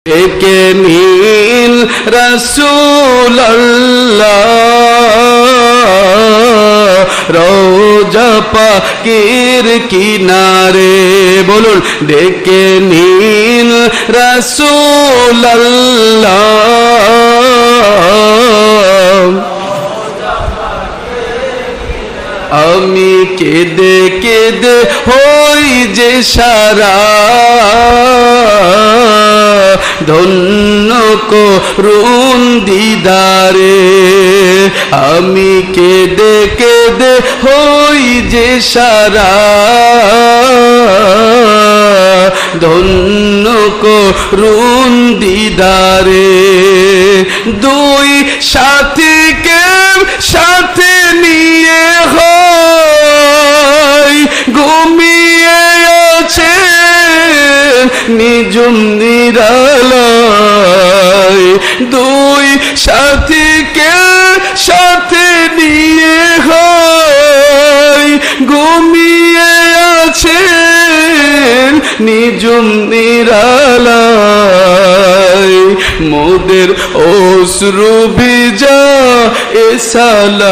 একে নীল রাসূলুল্লাহ রওজা পাকের কিনারে বলুন ডেকে নীল রাসূলুল্লাহ আমি কেঁদে কেঁদে হই যে সারা ধন্য করুন দিদারে আমি কেঁদে কেঁদে হই যে সারা ধন্য করুন দিদারে দুই সাথীকে সাথে নিয়ে হয় ঘুমিয়ে আছে নিজুম নিরালায় দুই সাথীকে সাথে নিয়ে হয় ঘুমিয়ে আছে নিজুম নিরালায় মোদের অশ্রু ভিজা এ সালাম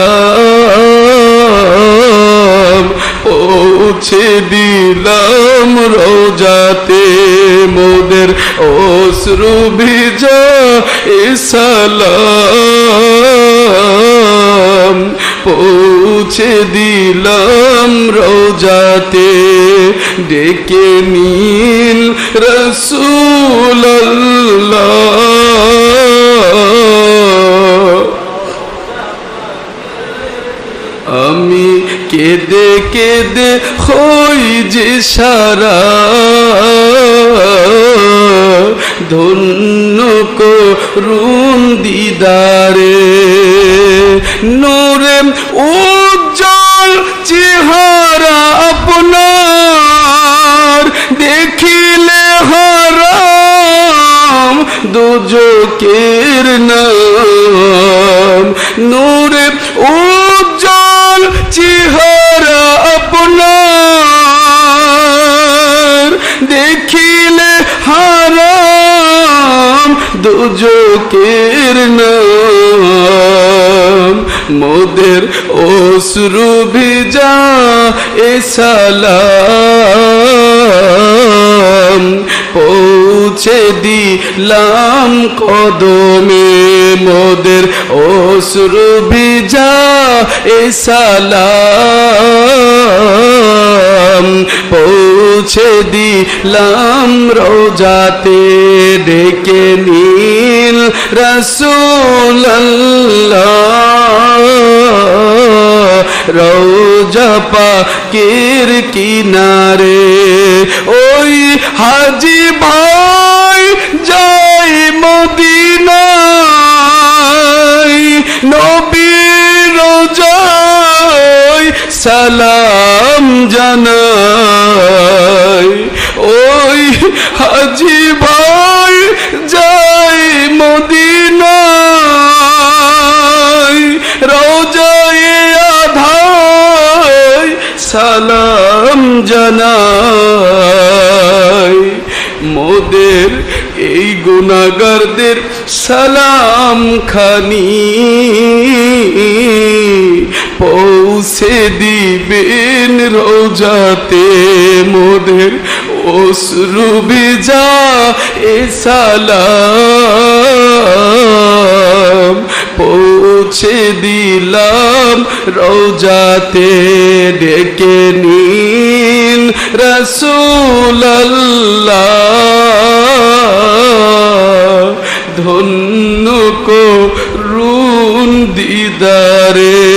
পৌঁছে দিলাম রওজাতে মোদের অশ্রু ভিজা এ সালাম পৌঁছে দিলাম রওজাতে ডেকে নীল রাসূলুল্লাহ আমি কেঁদে কেঁদে হই যে সারা ধন্য করুন দিদারে নূরে উজ্জ্বল চেহারা আপনার দেখিলে হারাম দুজকের নাম নূরে উজ্জ্বল চেহারা আপনার দেখিলে হারাম দুজকের নাম মোদের অশ্রু ভিজা এ সালাম পৌঁছে দিলাম কদমে মোদের অশ্রু ভিজা এ সালাম পৌঁছে দিলাম রওজাতে ডেকে নীল রাসূলুল্লাহ রওজা পাকের কিনারে ওই হাজী ভাই যাই মদিনায় নবীর রওজায় সালাম জানাই ওই হাজী ভাই যাই মদিনায় রওজায় আধায় সালাম জানাই মোদের এই গুনাহগারদের সালাম খানি পৌঁছে দিবেন রওজাতে মোদের অশ্রু ভিজা এ সালাম পৌঁছে দিলাম রওজাতে ডেকে নীল রাসূলুল্লাহ ধন্য করুন দিদারে।